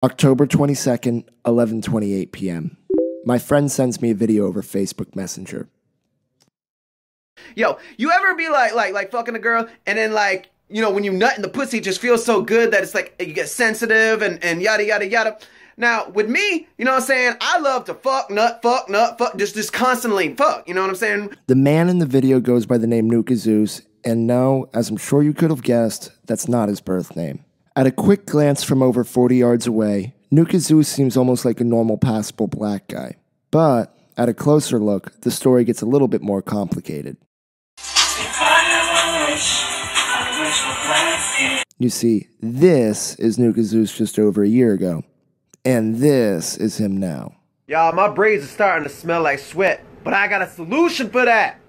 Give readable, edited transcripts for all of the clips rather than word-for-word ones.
October 22nd, 11:28 p.m. My friend sends me a video over Facebook Messenger. Yo, you ever be like fucking a girl and then like, you know, when you nut in the pussy, it just feels so good that it's like you get sensitive and yada yada yada. Now, with me, you know what I'm saying? I love to fuck, nut, fuck, just constantly fuck, you know what I'm saying? The man in the video goes by the name Nuka Zeus, and no, as I'm sure you could have guessed, that's not his birth name. At a quick glance from over 40 yards away, Nuka Zeus seems almost like a normal, passable black guy. But at a closer look, the story gets a little bit more complicated. You see, this is Nuka Zeus just over a year ago. And this is him now. Y'all, my braids are starting to smell like sweat, but I got a solution for that.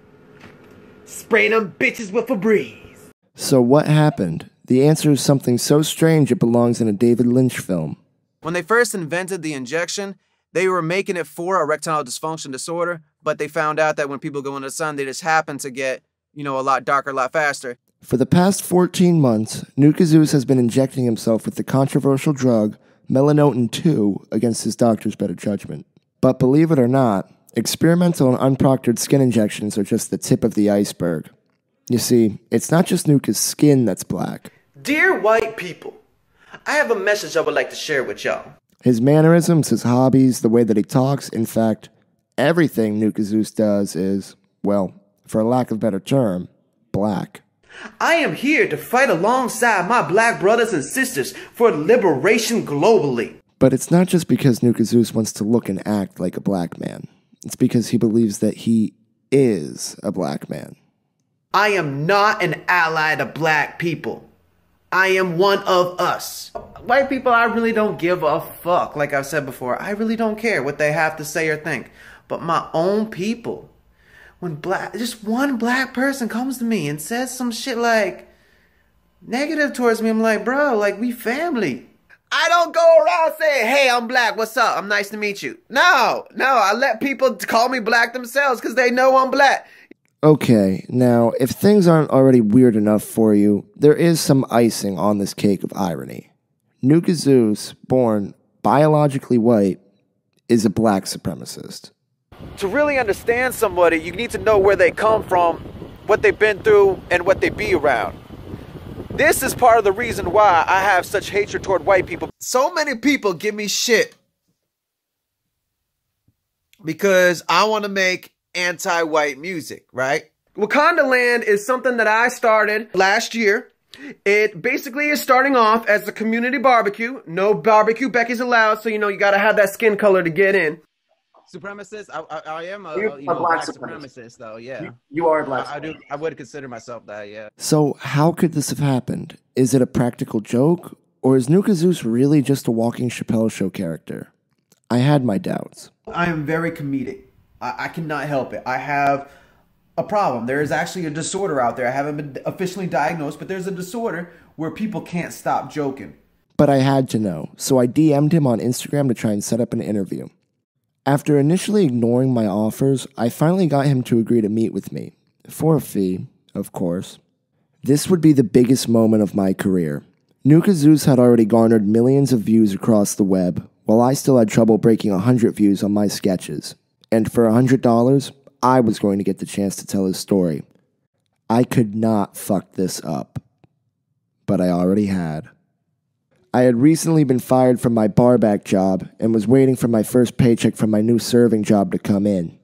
Spray them bitches with Febreze. So what happened? The answer is something so strange it belongs in a David Lynch film. When they first invented the injection, they were making it for erectile dysfunction disorder, but they found out that when people go in the sun, they just happen to get, you know, a lot darker, a lot faster. For the past 14 months, Nuka Zeus has been injecting himself with the controversial drug Melanotin 2 against his doctor's better judgment. But believe it or not, experimental and unproctored skin injections are just the tip of the iceberg. You see, it's not just Nuka's skin that's black. Dear white people, I have a message I would like to share with y'all. His mannerisms, his hobbies, the way that he talks, in fact, everything Nuka Zeus does is, well, for a lack of a better term, black. I am here to fight alongside my black brothers and sisters for liberation globally. But it's not just because Nuka Zeus wants to look and act like a black man. It's because he believes that he is a black man. I am not an ally to black people. I am one of us. White people, I really don't give a fuck. Like I've said before, I really don't care what they have to say or think. But my own people, when just one black person comes to me and says some shit like negative towards me, I'm like, bro, like we family. I don't go around saying, hey, I'm black, what's up? I'm nice to meet you. No, I let people call me black themselves because they know I'm black. Okay, now, if things aren't already weird enough for you, there is some icing on this cake of irony. Nuka Zeus, born biologically white, is a black supremacist. To really understand somebody, you need to know where they come from, what they've been through, and what they be around. This is part of the reason why I have such hatred toward white people. So many people give me shit because I want to make anti-white music, right? Wakanda Land is something that I started last year. It basically is starting off as a community barbecue. No barbecue Becky's allowed, so you know you gotta have that skin color to get in. Supremacist? I am a black supremacist, though, yeah. You are a black supremacist. I would consider myself that, yeah. So how could this have happened? Is it a practical joke? Or is Nuka Zeus really just a walking Chappelle Show character? I had my doubts. I am very comedic. I cannot help it. I have a problem. There is actually a disorder out there. I haven't been officially diagnosed, but there's a disorder where people can't stop joking. But I had to know, so I DM'd him on Instagram to try and set up an interview. After initially ignoring my offers, I finally got him to agree to meet with me. For a fee, of course. This would be the biggest moment of my career. Nuka Zeus had already garnered millions of views across the web, while I still had trouble breaking 100 views on my sketches. And for $100, I was going to get the chance to tell his story. I could not fuck this up. But I already had. I had recently been fired from my barback job and was waiting for my first paycheck from my new serving job to come in.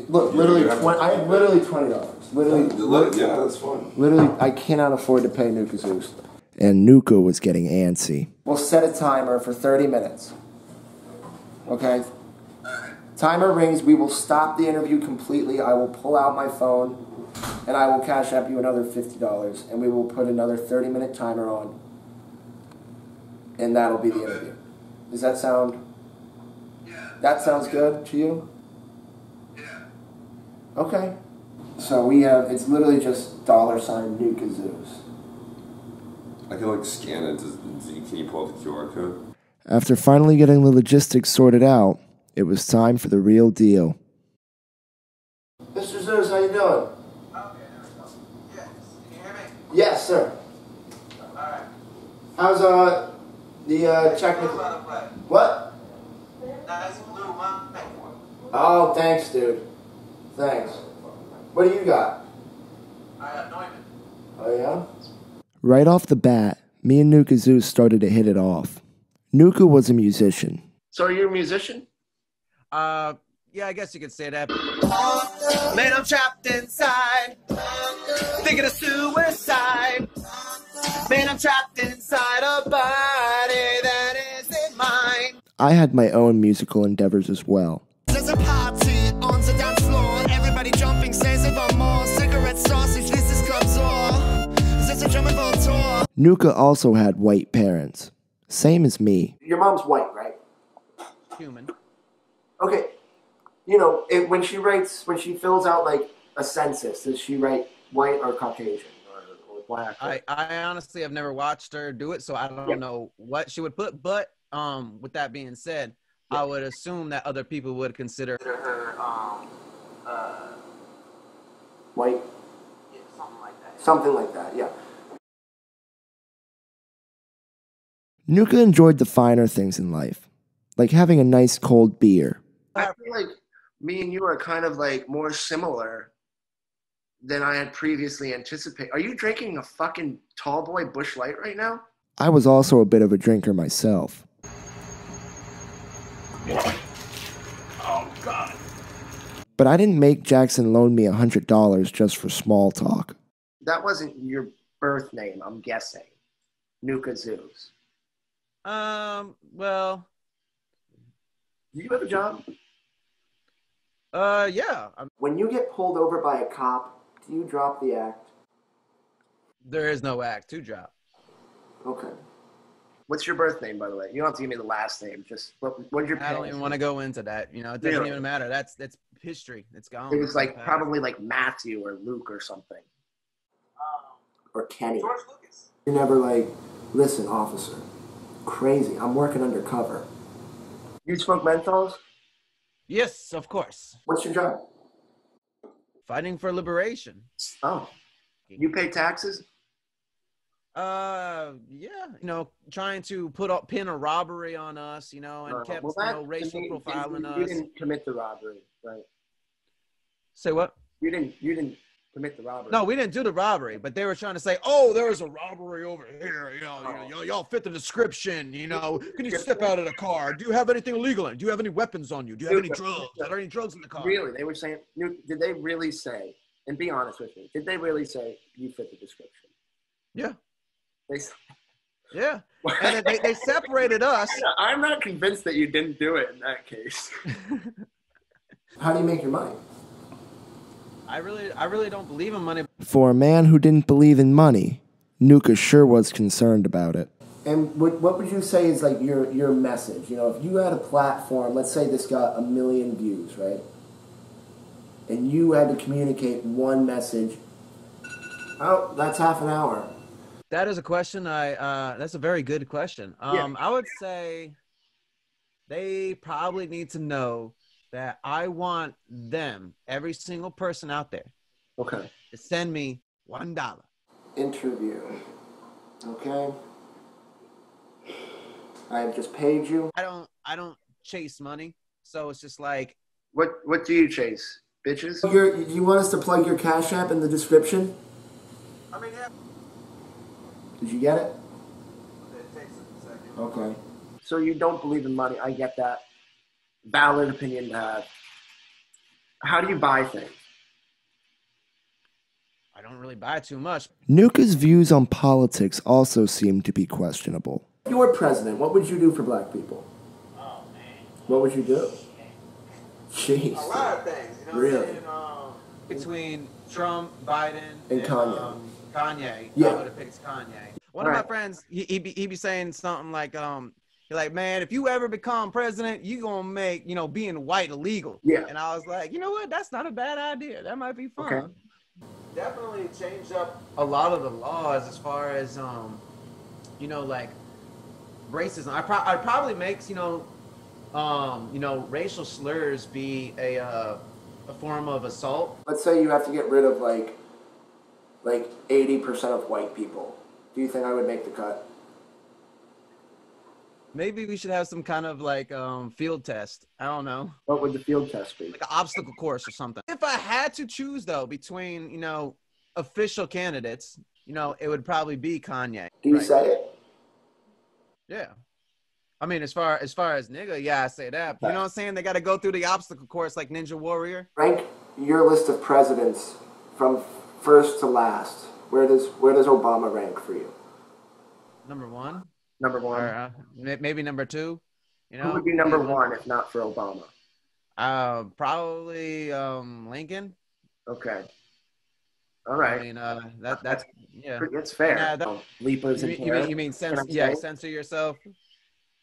Look, literally, I had literally $20. Literally, yeah, that's fine. Literally, I cannot afford to pay Nuka Zeus. And Nuka was getting antsy. We'll set a timer for 30 minutes. Okay? Timer rings, we will stop the interview completely. I will pull out my phone, and I will cash app you another $50, and we will put another 30-minute timer on. And that'll be the interview. Does that sound... Yeah. That sounds good to you? Yeah. Okay. So we have, it's literally just $ Nuka Zeus. I can like scan it. Can you pull up the QR code? After finally getting the logistics sorted out, it was time for the real deal. Mr. Zeus, how you doing? Okay, yes. Can you hear me? Yes, sir. Alright. How's The technical. What? Nice blue mic. Oh, thanks, dude. Thanks. What do you got? I got Neumann. Oh, yeah? Right off the bat, me and Nuka Zeus started to hit it off. Nuka was a musician. So are you a musician? Yeah, I guess you could say that. Man, I'm trapped inside, thinking of suicide. Man, I'm trapped inside a body that isn't mine. I had my own musical endeavors as well. There's a party on the dance floor. Everybody jumping, says it one more. Cigarette sausage, this is club tour. There's a German world tour. Nuka also had white parents. Same as me. Your mom's white, right? Human. Okay. You know, when she fills out like a census, does she write white or Caucasian or black? I honestly have never watched her do it, so I don't know what she would put. But with that being said, I would assume that other people would consider her White? Yeah, something like that. Something like that, yeah. Nuka enjoyed the finer things in life, like having a nice cold beer. I feel like me and you are kind of like more similar than I had previously anticipated. Are you drinking a fucking tall boy Busch Light right now? I was also a bit of a drinker myself. Oh, God. But I didn't make Jackson loan me $100 just for small talk. That wasn't your birth name, I'm guessing. Nuka Zeus. Well. Do you have a job? Yeah. When you get pulled over by a cop, do you drop the act? There is no act to drop. Okay. What's your birth name, by the way? You don't have to give me the last name. Just what's your I don't even want to go into that. You know, it doesn't even matter. That's history. It's gone. It was like probably like Matthew or Luke or something. Or Kenny. George Lucas. You're never like, listen, officer, crazy, I'm working undercover. You smoke menthols? Yes, of course. What's your job? Fighting for liberation. Oh. You pay taxes? Yeah, you know, trying to pin a robbery on us, you know, and kept racial profiling us. You didn't commit the robbery, right? Say what? You didn't commit the robbery. No, we didn't do the robbery, but they were trying to say, "Oh, there was a robbery over here. You know, y'all fit the description. You know, can you step out of the car? Do you have anything illegal in it? Do you have any weapons on you? Do you have any drugs? Are there any drugs in the car?" Really? They were saying, did they really say, and be honest with me, did they really say you fit the description? Yeah. Yeah. And they separated us. I'm not convinced that you didn't do it in that case. How do you make your money? I really don't believe in money. For a man who didn't believe in money, Nuka sure was concerned about it. And what would you say is like your message? You know, if you had a platform, let's say this got 1 million views, right? And you had to communicate one message. Oh, that's half an hour. That is a question. That's a very good question. I would say they probably need to know that I want them, every single person out there, okay, to send me $1. Interview. Okay. I have just paid you. I don't chase money, so it's just like. What do you chase? Bitches? You want us to plug your Cash App in the description? I mean, yeah. Did you get it? It takes a second. Okay. So you don't believe in money. I get that. Valid opinion to have. How do you buy things? I don't really buy too much. Nuka's views on politics also seem to be questionable. If you were president, what would you do for black people? Oh, man. What would you do? Jeez. A lot of things. You know Really? what I'm saying? Between Trump, Biden, And Kanye. Kanye. Yeah. I would have picked Kanye. One of my friends, he be saying something like, he's like, man, if you ever become president, you gonna make, being white illegal. Yeah. And I was like, you know what? That's not a bad idea. That might be fun. Okay. Definitely change up a lot of the laws as far as, like racism. I'd probably make, racial slurs be a form of assault. Let's say you have to get rid of like 80% of white people. Do you think I would make the cut? Maybe we should have some kind of like field test. I don't know. What would the field test be? Like an obstacle course or something. If I had to choose though between, official candidates, it would probably be Kanye. Do you say it? Yeah. I mean, as far as nigga, yeah, I say that. You know what I'm saying? They got to go through the obstacle course like Ninja Warrior. Rank your list of presidents from first to last. Where does Obama rank for you? Number one. Number one. Or, maybe number two. Who would be number one if not for Obama? Probably Lincoln. Okay. All right. I mean, that's yeah. It's fair. Yeah, Leapers and you mean censor yourself?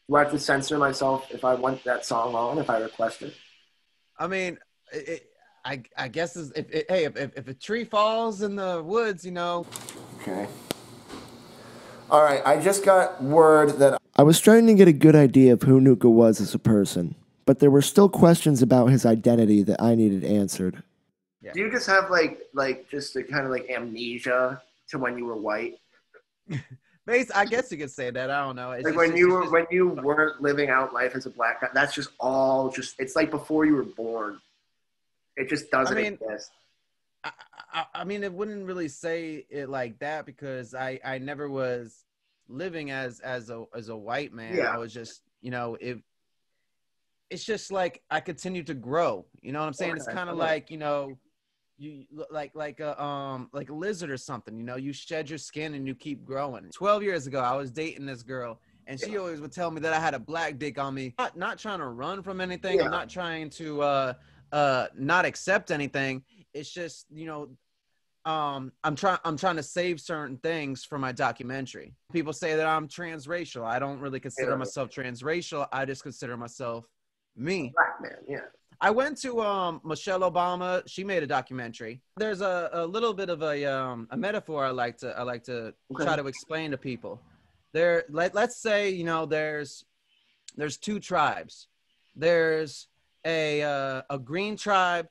Do I have to censor myself if I want that song on, if I request it? I mean, I guess if a tree falls in the woods, Okay. All right, I just got word that I was starting to get a good idea of who Nuka was as a person, but there were still questions about his identity that I needed answered. Yeah. Do you just have like just a kind of like amnesia to when you were white? I guess you could say that. I don't know. It's like when you weren't living out life as a black guy, that's just all it's like before you were born. It just doesn't exist. I mean, it wouldn't really say it like that because I never was living as a white man. Yeah. I was just, it's just like I continued to grow. You know what I'm saying? Okay. It's kind of like, you like a lizard or something, you shed your skin and you keep growing. 12 years ago, I was dating this girl and she always would tell me that I had a black dick on me. Not trying to run from anything. Yeah. I'm not trying to not accept anything. It's just, I'm trying to save certain things for my documentary. People say that I'm transracial. I don't really consider myself transracial. I just consider myself me. Black man, yeah. I went to Michelle Obama. She made a documentary. There's a little bit of a metaphor I like to try to explain to people. Let's say there's two tribes. There's a green tribe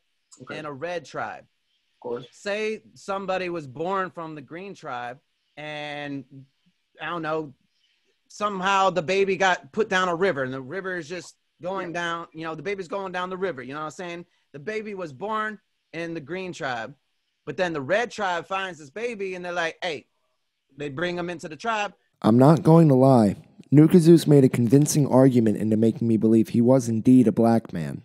and a red tribe. Of course. Say somebody was born from the green tribe and I don't know, somehow the baby got put down a river and the river is just going down, the baby's going down the river. You know what I'm saying? The baby was born in the green tribe, but then the red tribe finds this baby and they're like, hey, they bring him into the tribe. I'm not going to lie. NukaZeus made a convincing argument into making me believe he was indeed a black man,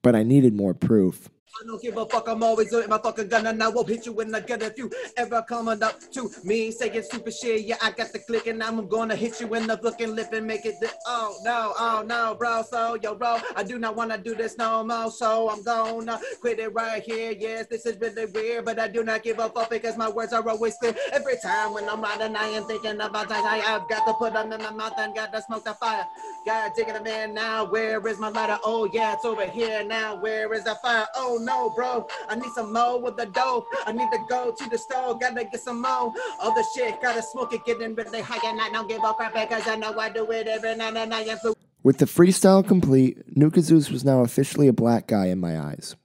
but I needed more proof. I don't give a fuck, I'm always with my fucking gun and I will hit you when I get if you ever coming up to me saying stupid shit. Yeah, I got the click and I'm gonna hit you in the fucking lip and make it oh no, bro. So yo, bro, I do not want to do this no more, so I'm gonna quit it right here. Yes, this is really weird, but I do not give a fuck because my words are always clear. Every time when I'm riding, I am thinking about that. I've got to put them in my mouth and got to smoke the fire. Got to take it in now. Where is my lighter? Oh yeah, it's over here now. Where is the fire? Oh no, bro, I need some more with the dough. I need to go to the store, gotta get some more of the shit, gotta smoke it, getting really high and I don't give a crap because I know I do it every night and I am so. With the freestyle complete, NukaZeus was now officially a black guy in my eyes.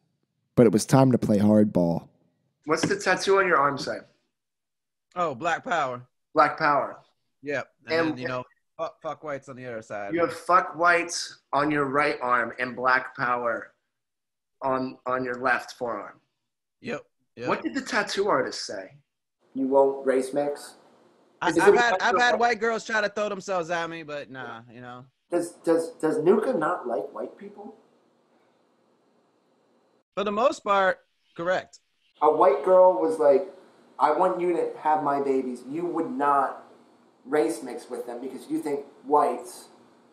But it was time to play hardball. What's the tattoo on your arm say? Oh, Black Power. Black Power. Yep. And then, fuck whites on the other side. You have fuck whites on your right arm and Black Power on your left forearm. Yep. What did the tattoo artist say? You won't race mix? I've had white girls try to throw themselves at me, but nah, Does Nuka not like white people? For the most part, correct. A white girl was like, I want you to have my babies. You would not race mix with them because you think whites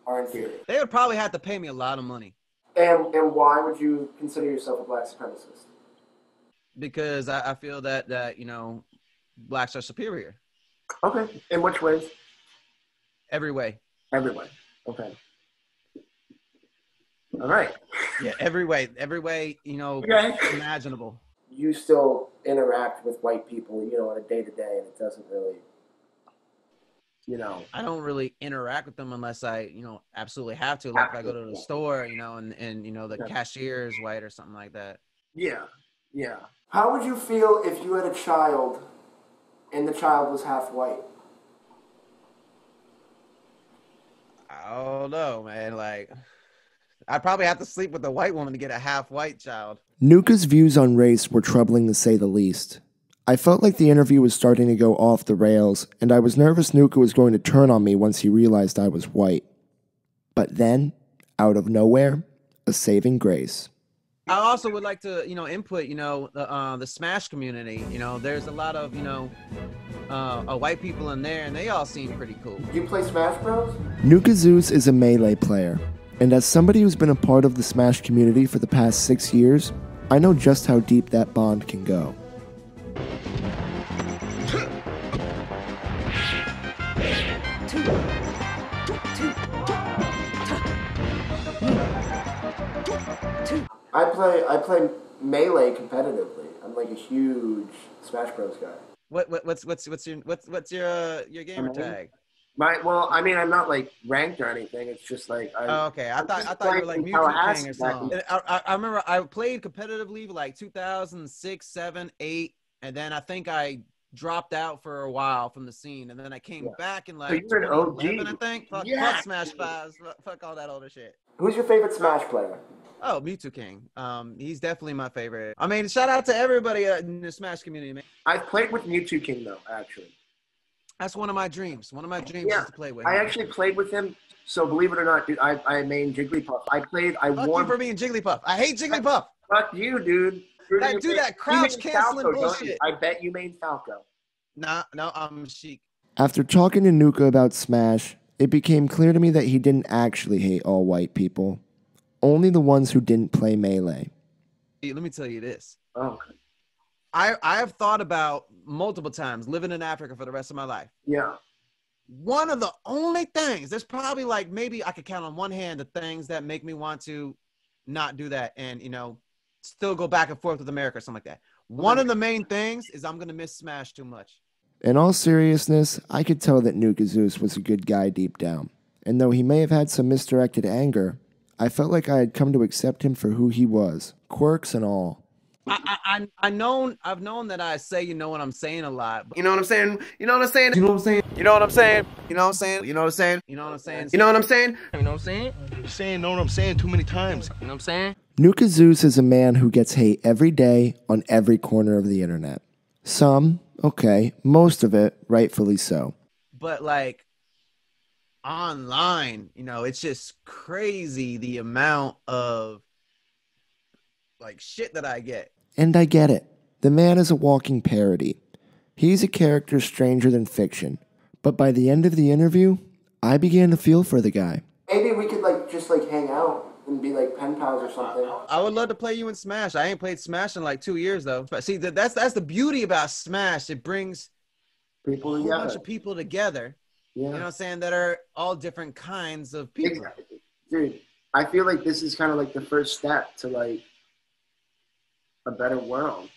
are inferior. They would probably have to pay me a lot of money. And why would you consider yourself a black supremacist? Because I feel that blacks are superior. Okay. In which ways? Every way. Every way. Okay. All right. Yeah, every way, okay. Imaginable. You still interact with white people, on a day-to-day, and it doesn't really, I don't really interact with them unless I, absolutely have to. Like if I go to the store, and the cashier is white or something like that. Yeah, yeah. How would you feel if you had a child and the child was half white? Oh no, man. Like, I'd probably have to sleep with a white woman to get a half white child. Nuka's views on race were troubling to say the least. I felt like the interview was starting to go off the rails, and I was nervous Nuka was going to turn on me once he realized I was white. But then, out of nowhere, a saving grace. I also would like to, input, the Smash community. There's a lot of, white people in there, and they all seem pretty cool. Do you play Smash Bros? Nuka Zeus is a Melee player, and as somebody who's been a part of the Smash community for the past 6 years, I know just how deep that bond can go. I play Melee competitively. I'm like a huge Smash Bros guy. What's your gamer tag? I'm not like ranked or anything. It's just like okay. I thought you were like Mewtwo King or something. I remember I played competitively for like 2006, 7, 8, and then I think I dropped out for a while from the scene, and then I came back in like 2011, I think. Fuck Smash 5. Fuck all that older shit. Who's your favorite Smash player? Oh, Mewtwo King. He's definitely my favorite. I mean, shout out to everybody in the Smash community, man. I've played with Mewtwo King though, actually. That's one of my dreams. One of my dreams is to play with him. I actually played with him. So believe it or not, dude, I main Jigglypuff. Fuck you for being Jigglypuff. I hate Jigglypuff. Fuck you, dude. That crouch canceling bullshit. I bet you main Falco. No, I'm Sheik. After talking to Nuka about Smash, it became clear to me that he didn't actually hate all white people. Only the ones who didn't play Melee. Let me tell you this. Oh, okay. I have thought about multiple times living in Africa for the rest of my life. Yeah. One of the only things, there's probably like maybe I could count on one hand the things that make me want to not do that and, still go back and forth with America or something like that. One of the main things is I'm going to miss Smash too much. In all seriousness, I could tell that Nuka Zeus was a good guy deep down. And though he may have had some misdirected anger, I felt like I had come to accept him for who he was, quirks and all. I've known that I say you know what I'm saying a lot. But You know what I'm saying? You know what I'm saying? You know what I'm saying? You know what I'm saying? You know what I'm saying? You know what I'm saying? you know what I'm saying? You know what I'm saying? You know what I'm saying? You're saying know what I'm saying too many times. You know what I'm saying? Nuka Zeus is a man who gets hate every day on every corner of the internet. Some, okay, most of it, rightfully so. But like online, it's just crazy the amount of like shit that I get. And I get it. The man is a walking parody. He's a character stranger than fiction. But by the end of the interview, I began to feel for the guy. Maybe we could just hang out and be like pen pals or something. I would love to play you in Smash. I ain't played Smash in like 2 years though. But see, that's the beauty about Smash. It brings People a whole together. bunch of people together. Yeah. You know what I'm saying? That are all different kinds of people. Exactly. Dude, I feel like this is kind of like the first step to like a better world.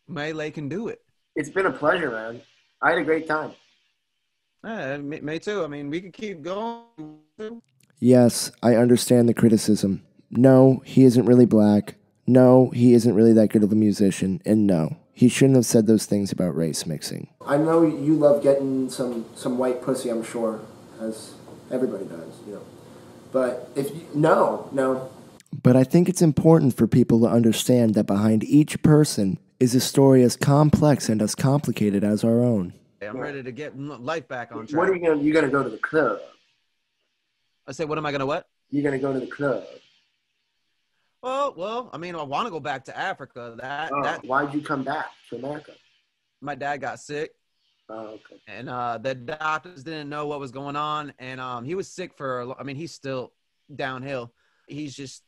Melee can do it. It's been a pleasure, man. I had a great time. Me too. I mean, we could keep going. Yes, I understand the criticism. No, he isn't really black. No, he isn't really that good of a musician. And no, he shouldn't have said those things about race mixing. I know you love getting some white pussy, I'm sure, as everybody does, But if you, no. But I think it's important for people to understand that behind each person is a story as complex and as complicated as our own. I'm ready to get life back on track. What are you gonna? You're gonna go to the club. I say, what am I gonna what? You're gonna go to the club. Well, I mean, I want to go back to Africa. Why'd you come back to America? My dad got sick. Oh, okay. And the doctors didn't know what was going on, and he was sick he's still downhill. He's just,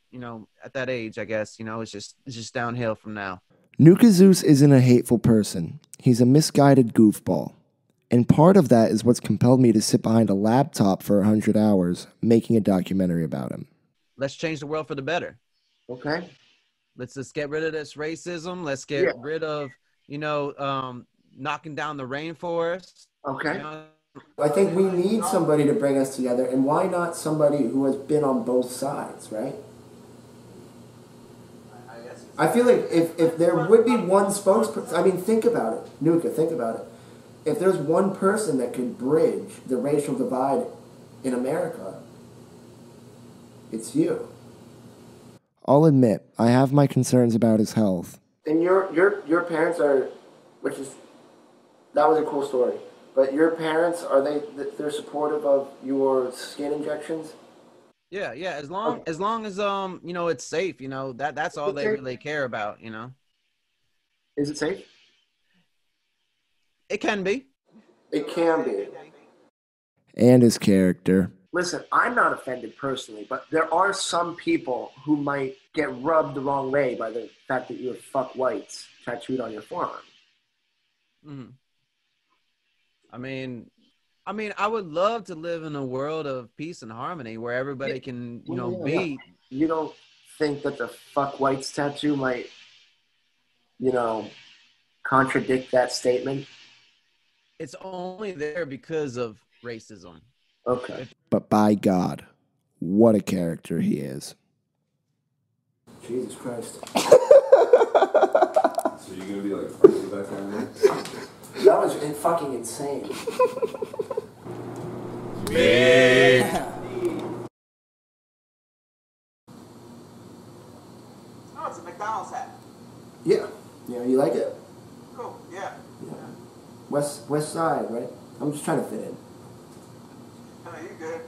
at that age, I guess, it's just downhill from now. Nuka Zeus isn't a hateful person. He's a misguided goofball. And part of that is what's compelled me to sit behind a laptop for 100 hours making a documentary about him. Let's change the world for the better. Okay. Let's just get rid of this racism. Let's get rid of, knocking down the rainforest. Okay. I think we need somebody to bring us together, and why not somebody who has been on both sides, right? I feel like if there would be one spokesperson, I mean, think about it. Nuka, think about it. If there's one person that could bridge the racial divide in America, it's you. I'll admit, I have my concerns about his health. And your parents are, that was a cool story. But your parents, they're supportive of your skin injections? Yeah, as long as you know, it's safe, you know, that's all they really care about, you know. Is it safe? It can be. It can be. And his character. Listen, I'm not offended personally, but there are some people who might get rubbed the wrong way by the fact that you have "fuck whites" tattooed on your forearm. Mm-hmm. I mean, I would love to live in a world of peace and harmony where everybody can, you know, be. You don't think that the "fuck whites" tattoo might, you know, contradict that statement? It's only there because of racism. Okay. But by God, what a character he is. Jesus Christ. So you're gonna be like crazy back there? That was fucking insane. Oh, it's a McDonald's hat. Yeah. Yeah, you like it? Cool, yeah. West side, right? I'm just trying to fit in. No, you're good.